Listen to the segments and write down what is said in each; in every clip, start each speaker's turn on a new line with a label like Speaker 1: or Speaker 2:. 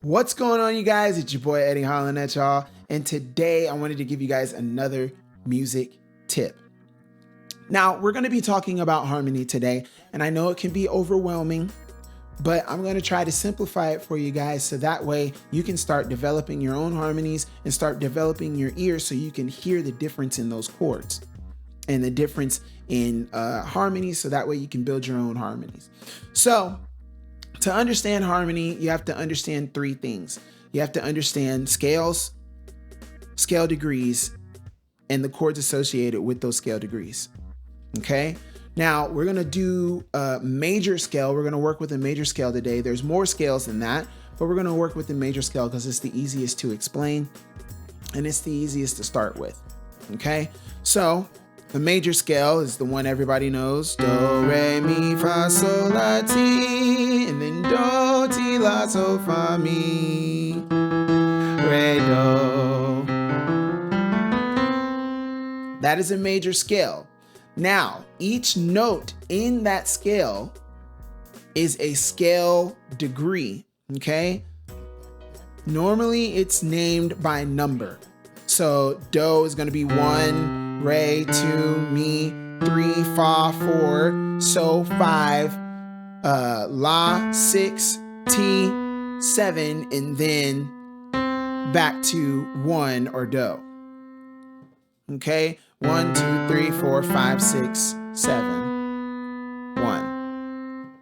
Speaker 1: What's going on, you guys? It's your boy Eddie Holland at y'all, and today I wanted to give you guys another music tip. Now, we're going to be talking about harmony today, and I know it can be overwhelming, but I'm going to try to simplify it for you guys so that way you can start developing your own harmonies and start developing your ears so you can hear the difference in those chords and the difference in harmonies, so that way you can build your own harmonies. So, to understand harmony, you have to understand three things. You have to understand scales, scale degrees, and the chords associated with those scale degrees. Okay? Now, we're going to do a major scale. We're going to work with a major scale today. There's more scales than that, but we're going to work with the major scale because it's the easiest to explain and it's the easiest to start with. Okay? So, the major scale is the one everybody knows. Do, re, mi, fa, sol, la, ti. And then do, ti, la, sol, fa, mi. Re, do. That is a major scale. Now, each note in that scale is a scale degree, okay? Normally, it's named by number. So, do is going to be 1, re, 2, mi, 3, fa, 4, so 5, la, 6, ti, 7, and then back to 1 or do. Okay? 1, 2, 3, 4, 5, 6, 7, 1.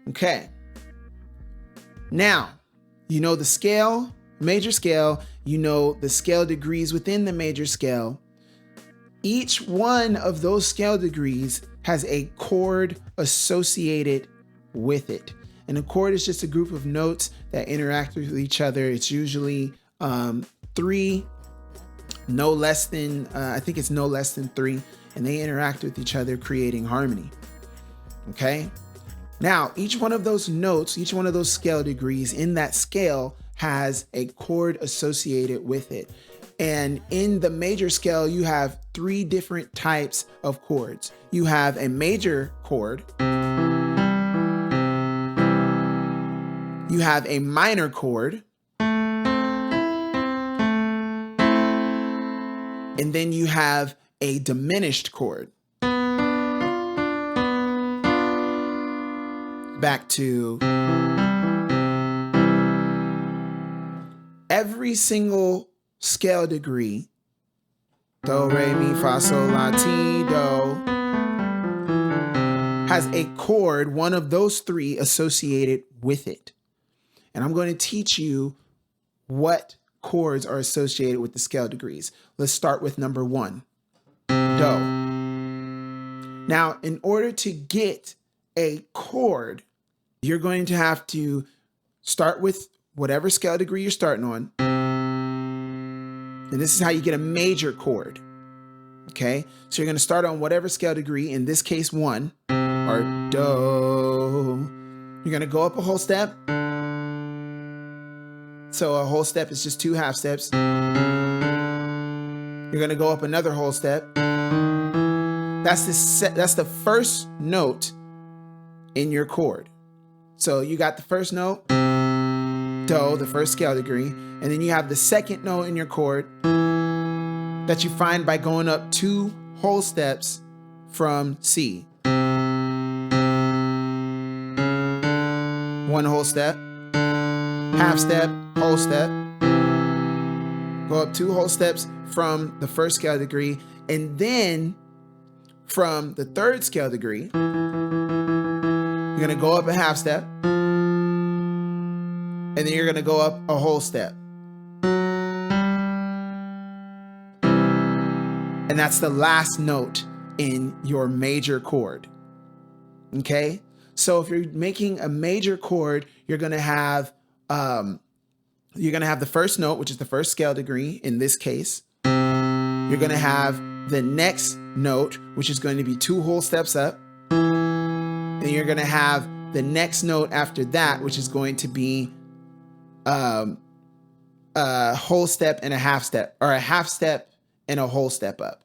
Speaker 1: Okay. Now, you know the scale, major scale, you know the scale degrees within the major scale. Each one of those scale degrees has a chord associated with it. And a chord is just a group of notes that interact with each other. It's usually 3, no less than, I think it's no less than 3, and they interact with each other, creating harmony. Okay? Now, each one of those notes, each one of those scale degrees in that scale has a chord associated with it. And in the major scale, you have 3 different types of chords. You have a major chord, you have a minor chord, and then you have a diminished chord. Back to every single scale degree, do, re, mi, fa, sol, la, ti, do, has a chord, one of those 3 associated with it. And I'm going to teach you what chords are associated with the scale degrees. Let's start with number 1, do. Now, in order to get a chord, you're going to have to start with whatever scale degree you're starting on. And this is how you get a major chord. Okay? So you're going to start on whatever scale degree, in this case 1, or do. You're going to go up a whole step. So a whole step is just 2 half steps. You're going to go up another whole step. That's the first note in your chord. So you got the first note, do, the first scale degree, and then you have the second note in your chord that you find by going up 2 whole steps from C. 1 whole step, half step, whole step. Go up 2 whole steps from the first scale degree, and then from the third scale degree, you're going to go up a half step, and then you're going to go up a whole step. And that's the last note in your major chord. Okay? So if you're making a major chord, you're going to have the first note, which is the first scale degree in this case. You're going to have the next note, which is going to be 2 whole steps up. And you're going to have the next note after that, which is going to be a whole step and a half step, or a half step and a whole step up.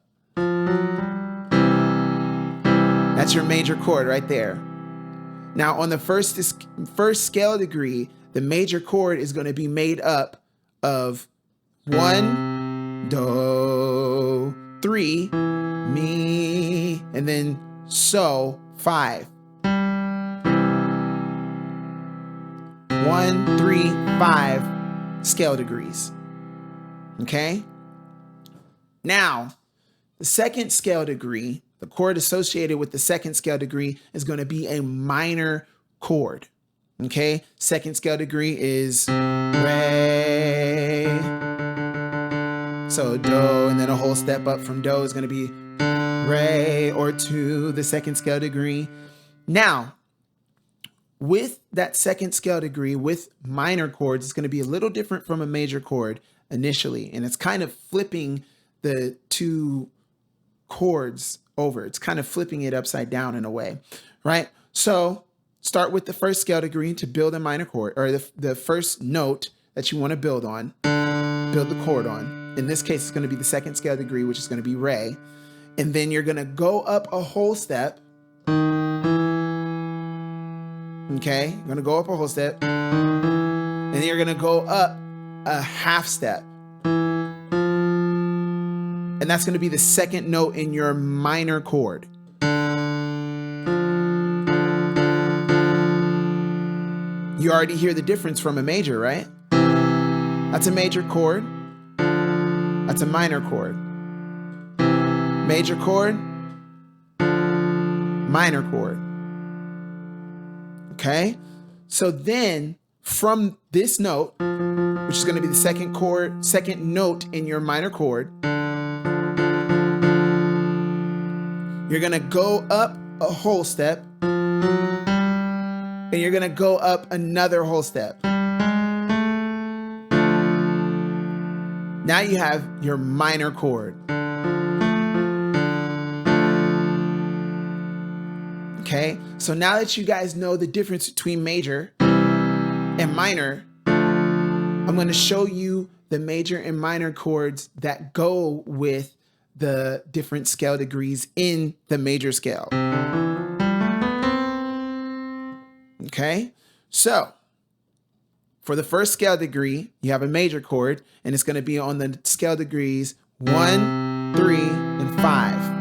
Speaker 1: That's your major chord right there. Now on the first scale degree, the major chord is going to be made up of 1, do, 3, mi, and then so 5. 1, 3, 5 scale degrees. Okay? Now, the second scale degree, the chord associated with the second scale degree is going to be a minor chord. Okay? Second scale degree is re. So do, and then a whole step up from do is going to be re or 2, the second scale degree. Now, with that second scale degree, with minor chords, it's going to be a little different from a major chord initially. And it's kind of flipping the two chords over. It's kind of flipping it upside down in a way, right? So start with the first scale degree to build a minor chord, or the first note that you want to build on, build the chord on. In this case, it's going to be the second scale degree, which is going to be re. And then you're going to go up a whole step. Okay, you're going to go up a whole step. And then you're going to go up a half step. And that's going to be the second note in your minor chord. You already hear the difference from a major, right? That's a major chord. That's a minor chord. Major chord, minor chord. Okay? So then from this note, which is going to be the second note in your minor chord, you're going to go up a whole step, and you're going to go up another whole step. Now you have your minor chord. Okay, so now that you guys know the difference between major and minor, I'm going to show you the major and minor chords that go with the different scale degrees in the major scale. Okay, so for the first scale degree, you have a major chord, and it's going to be on the scale degrees 1, 3, and 5.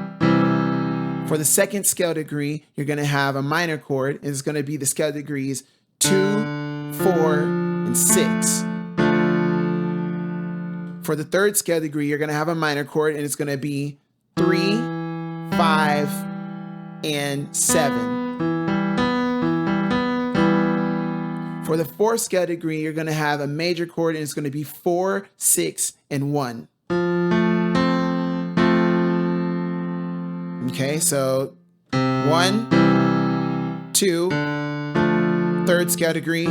Speaker 1: For the second scale degree, you're going to have a minor chord, and it's going to be the scale degrees 2, 4, and 6. For the third scale degree, you're going to have a minor chord, and it's going to be 3, 5, and 7. For the fourth scale degree, you're going to have a major chord, and it's going to be 4, 6, and 1. Okay, so 1, 2, third scale degree,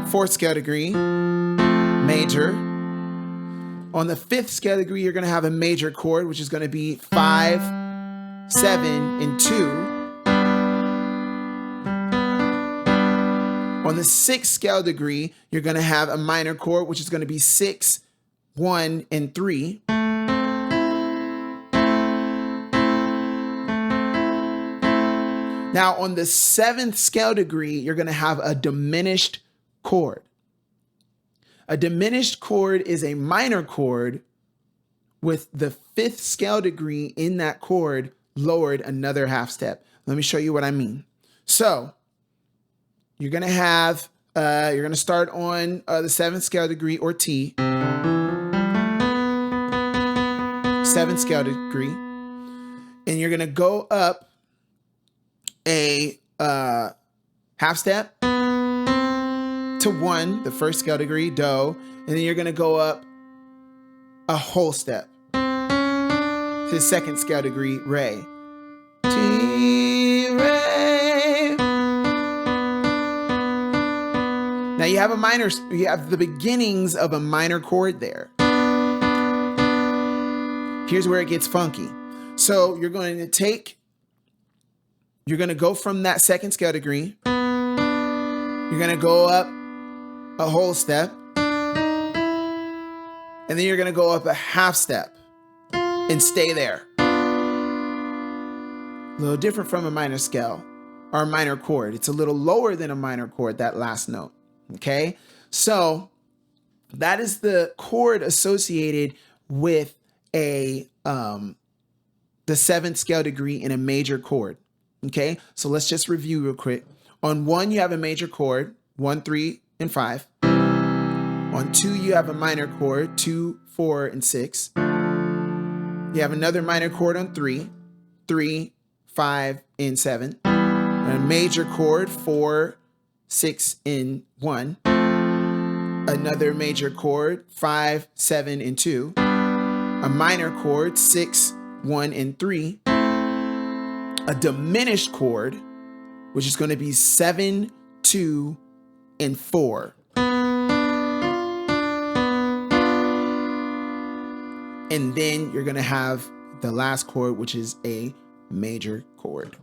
Speaker 1: fourth scale degree, major. On the fifth scale degree, you're going to have a major chord, which is going to be 5, 7, and 2. On the sixth scale degree, you're going to have a minor chord, which is going to be 6, 1, and 3. Now, on the seventh scale degree, you're going to have a diminished chord. A diminished chord is a minor chord with the fifth scale degree in that chord lowered another half step. Let me show you what I mean. So you're going to have, you're going to start on the seventh scale degree, or T, seventh scale degree, and you're going to go up a half step to 1, the first scale degree, do, and then you're going to go up a whole step to the second scale degree, re. T, re. Now you have you have the beginnings of a minor chord there. Here's where it gets funky. So you're going to go from that second scale degree. You're going to go up a whole step. And then you're going to go up a half step and stay there. A little different from a minor scale. or a minor chord. It's a little lower than a minor chord, that last note. Okay, so that is the chord associated with a the 7th scale degree in a major chord. Okay, so let's just review real quick. On 1, you have a major chord, 1, 3, and 5. On 2, you have a minor chord, 2, 4, and 6. You have another minor chord on 3, 3, 5, and 7. A major chord, 4, 6, and 1. Another major chord, 5, 7, and 2. A minor chord, 6, 1, and 3. A diminished chord, which is going to be 7, 2, and 4. And then you're going to have the last chord, which is a major chord.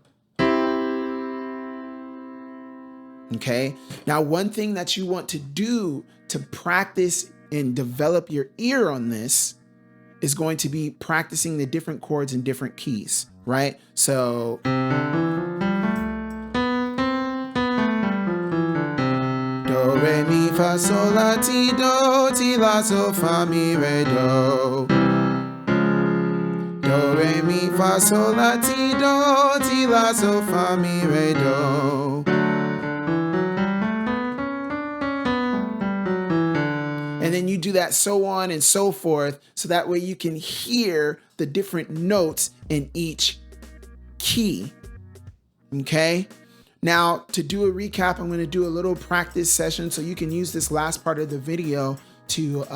Speaker 1: Okay. Now, one thing that you want to do to practice and develop your ear on this is going to be practicing the different chords in different keys, right? So do, re, mi, fa, sol, la, ti, la, sol, fa, mi, re, do. Do, re, mi, fa, sol, la, ti, la, sol, fa, mi, re, do. And then you do that so on and so forth, so that way you can hear the different notes in each key. Okay? Now, to do a recap, I'm going to do a little practice session so you can use this last part of the video to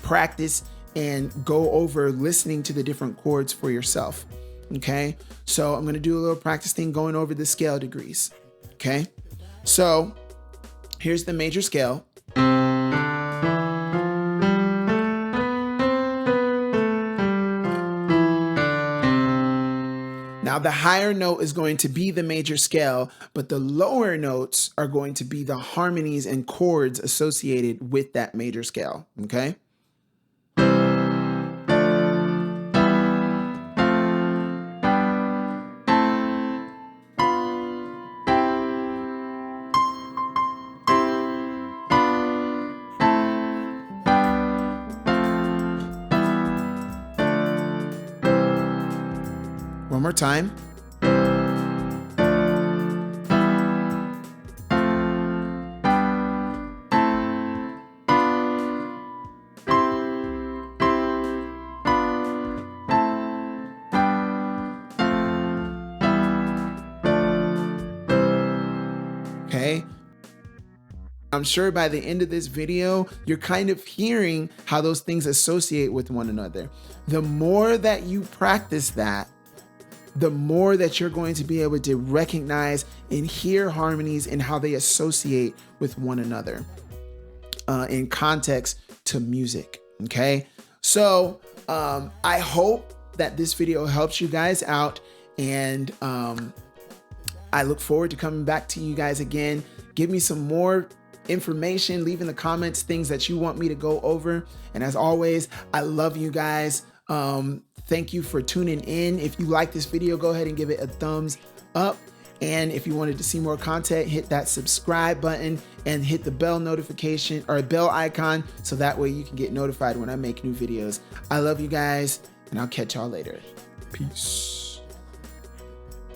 Speaker 1: practice and go over listening to the different chords for yourself. Okay? So I'm going to do a little practice thing going over the scale degrees. Okay? So here's the major scale. Now, the higher note is going to be the major scale, but the lower notes are going to be the harmonies and chords associated with that major scale, okay? One more time. Okay. I'm sure by the end of this video, you're kind of hearing how those things associate with one another. The more that you practice that, the more that you're going to be able to recognize and hear harmonies and how they associate with one another in context to music. Okay. So I hope that this video helps you guys out, and I look forward to coming back to you guys again. Give me some more information, leave in the comments things that you want me to go over. And as always, I love you guys. Thank you for tuning in. If you like this video, go ahead and give it a thumbs up. And if you wanted to see more content, hit that subscribe button and hit the bell notification or bell icon, so that way you can get notified when I make new videos. I love you guys, and I'll catch y'all later. Peace.